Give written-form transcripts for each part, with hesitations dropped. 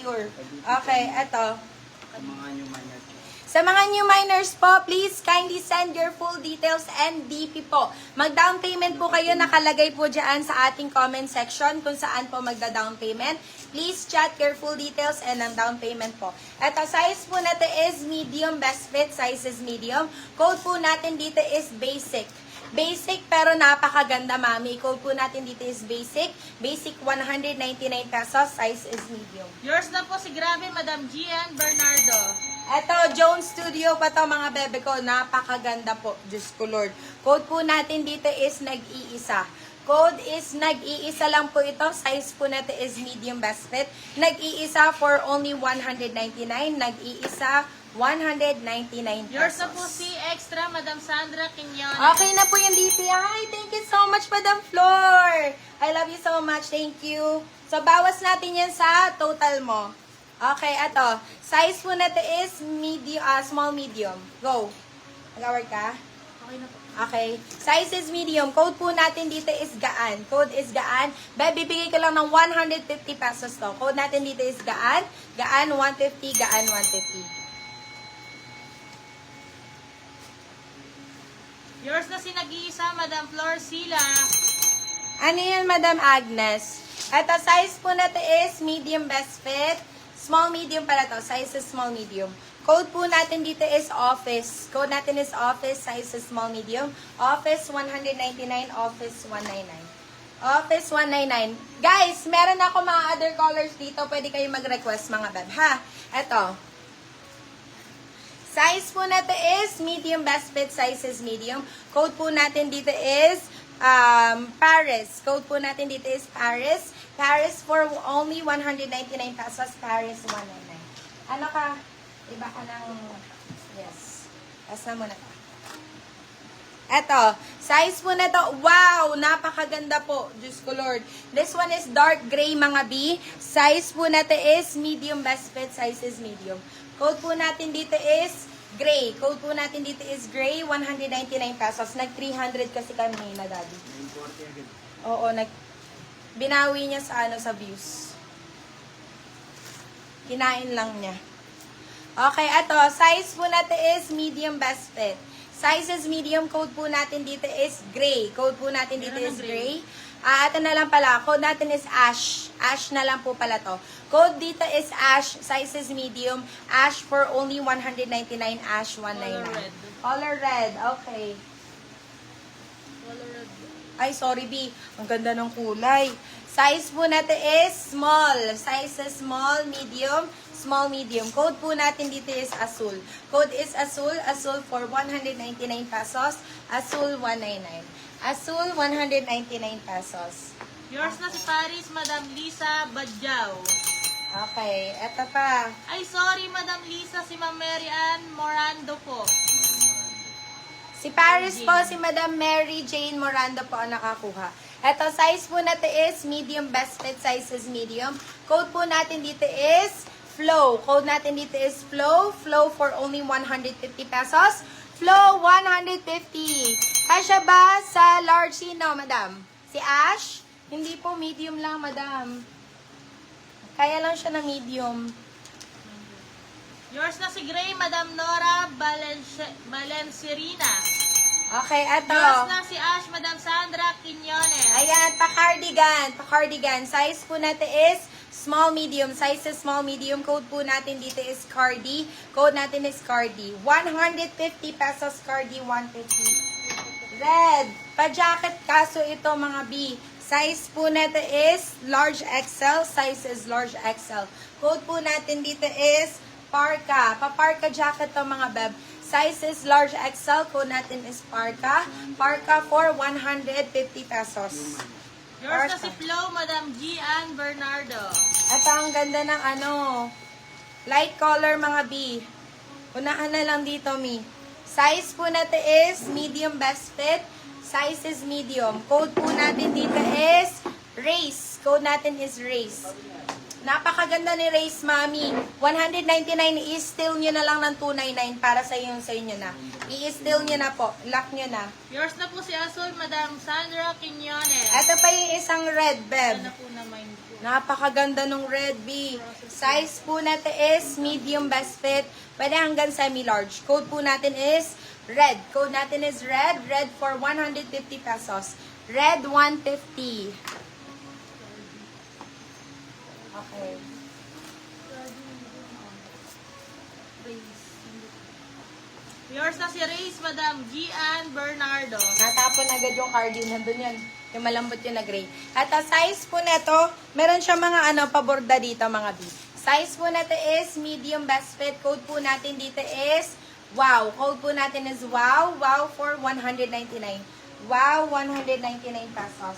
pure. Okay, eto. Mga new minor. Sa mga new miners po, please kindly send your full details and DP po. Mag-down payment po kayo, nakalagay po dyan sa ating comment section kung saan po magda-down payment. Please chat your full details and ang down payment po. Ito, size po natin is medium, best fit, size is medium. Code po natin dito is basic. Basic pero napakaganda, mami. Code po natin dito is basic. Basic 199 pesos, size is medium. Yours na po si Grabe, Madam Gian Bernardo. Eto, Jones Studio pa to mga bebe ko. Napakaganda po. Diyos ko Lord. Code po natin dito is nag-iisa. Code is nag-iisa lang po ito. Size po natin is medium best fit. Nag-iisa for only 199. Nag-iisa 199 pesos. Yours na po si Extra, Madam Sandra Quinones. Okay na po yung DPI. Thank you so much, Madam Flor. I love you so much. Thank you. So, bawas natin yan sa total mo. Okay, eto. Size po natin is medium, small, medium. Go. Mag-award ka? Okay na po. Okay. Size is medium. Code po natin dito is gaan. Code is gaan. Babe, bibigay ko lang ng 150 pesos to. Code natin dito is gaan. Gaan 150, gaan 150. Yours na si Nag-iisa, Madam Flor Sila. Ano yan, Madam Agnes? Ito, size po natin is medium best fit. Small, medium pala to. Size is small, medium. Code po natin dito is office. Code natin is office. Size is small, medium. Office 199, office 199. Office 199. Guys, meron ako mga other colors dito. Pwede kayo mag-request mga beb, ha? Ito. Size po natin is medium best fit. Size is medium. Code po natin dito is Paris. Code po natin dito is Paris. Paris for only 199 pesos. Paris 199. Ano ka? Iba ka ng... Yes. Tapos na muna ka. Eto. Size po na to. Wow! Napakaganda po. Diyos ko Lord. This one is dark gray mga B. Size po natin is medium best fit. Size is medium. Code po natin dito is gray. Code po natin dito is gray. 199 pesos. Nag 300 kasi kami na daddy. 940 agad. Oo, binawi niya sa sa views. Kinain lang niya. Okay, eto. Size po natin is medium best fit. Size is medium. Code po natin dito is gray. Code po natin dito is gray. Ito na lang pala. Code natin is ash. Ash na lang po pala to. Code dito is ash. Size is medium. Ash for only 199. Ash 199. Color red. Color red. Okay. Color red. Ay, sorry B. Ang ganda ng kulay. Size po natin is small. Size is small, medium, small, medium. Code po natin dito is Azul. Code is Azul. Azul for 199 pesos. Azul 199. Azul 199 pesos. Yours na si Paris, Madam Lisa Badjao. Okay, eto pa. Ay, sorry, Madam Lisa, si Ma'am Mary Ann Morando po. Si Paris po, si Madam Mary Jane Morando po ang nakakuha. Ito, size po natin is medium best fit. Size is medium. Code po natin dito is Flow. Code natin dito is Flow. Flow for only 150 pesos. Flow 150. Kasya ba sa large sino, madam? Si Ash? Hindi po, medium lang, madam. Kaya lang siya na medium. Yours na si Gray, Madam Nora Valencerina. Okay, eto. Yours na si Ash, Madam Sandra Quinones. Ayan, pa-cardigan. Pa-cardigan. Size po natin is small, medium. Size is small, medium. Code po natin dito is Cardi. Code natin is Cardi. 150 pesos Cardi, 150. Red. Pa-jacket kaso ito mga B. Size po natin is large XL. Size is large XL. Code po natin dito is Parka. Pa-parka jacket to mga beb. Size is large XL. Code natin is Parka. Parka for 150 pesos. Yours na si Flo, Madam Gian Bernardo. At ang ganda ng light color mga B. Unahan na lang dito, Mi. Size po natin is medium best fit. Size is medium. Code po natin dito is Race. Code natin is Race. Napakaganda ni Race Mami. 199, i-steal nyo na lang ng 299 para sa inyo na. I-steal nyo na po. Lock nyo na. Yours na po si Azul, Madam Sandra Quiñones. Ito pa yung isang red, Beb. Ano po na mind po? Napakaganda nung red, B. Size po natin is medium best fit. Pwede hanggang semi-large. Code po natin is red. Code natin is red. Red for 150 pesos. Red 150. Okay. Yours na si Reyes, Madam Gian Bernardo. Natapon agad yung card yun. Nandun yun. Yung malambot yun na gray. At ang size po neto, meron siya mga paborda dito mga B. Size po natin is medium best fit. Code po natin dito is wow. Code po natin is wow. Wow for 199. Wow, 199 pesos.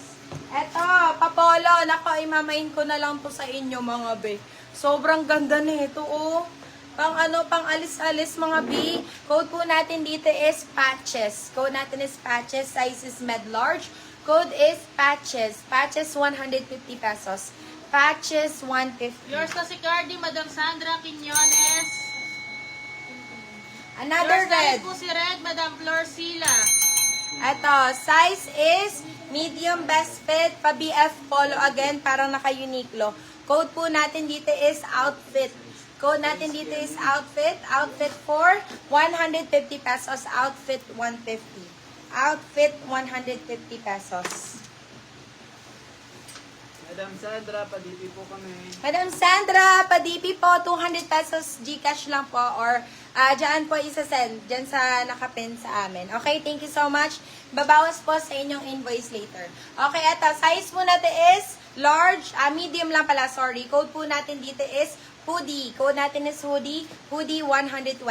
Eto, papolo. Nako, imamain ko na lang to sa inyo mga B. Sobrang ganda nito, oh. Pang alis-alis mga B. Code po natin dito is patches. Code natin is patches. Size is med-large. Code is patches. Patches 150 pesos. Patches 150. Yours na si Cardi, Madam Sandra Quiñones. Another Yours na red. rin po si Red, Madam Flor Sila. Ito, size is medium best fit. Pa BF polo again. Parang naka-Uniqlo. Code po natin dito is outfit. Code natin dito is outfit. Outfit for 150 pesos. Outfit 150. Outfit 150 pesos. Madam Sandra, pa-DP po kami. Madam Sandra, pa-DP po, 200 pesos Gcash lang po or dyan po isa-send, dyan sa nakapin sa amin. Okay, thank you so much. Babawas po sa inyong invoice later. Okay, eto, size po natin is large, medium lang pala, sorry. Code po natin dito is hoodie. Code natin is hoodie, hoodie 120.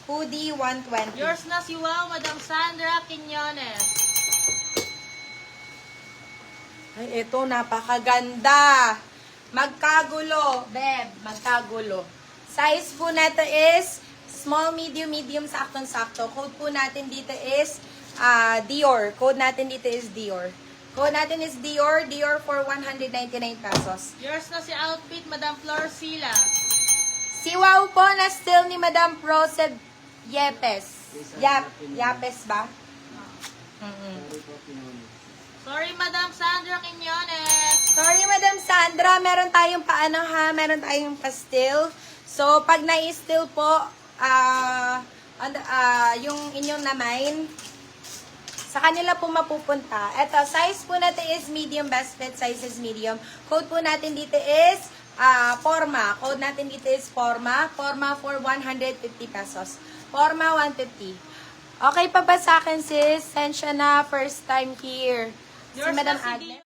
Hoodie 120. Yours na si Wow, Madam Sandra Quiñones. Ay, ito, napakaganda. Magkagulo, Beb, magkagulo. Size po natin is small, medium, medium, saktong-sakto. Code po natin dito is Dior. Code natin dito is Dior. Code natin is Dior. Dior for 199 pesos. Yours na si Outfit, Madam Flor Sila. Si Wow po na still ni Madam Prosed Yepes. Yapes ba? Sorry po, Pinoy. Sorry, Madam Sandra Quiñones. Sorry, Madam Sandra. Meron tayong meron tayong pastil. So, pag na-steal po, yung inyong namain, sa kanila po mapupunta. Ito, size po natin is medium, best fit size is medium. Code po natin dito is Forma. Code natin dito is Forma. Forma for 150 pesos. Forma 150. Okay pa ba sa akin, sis? Sensya na, first time here. Si Yours Madam na si Agnes.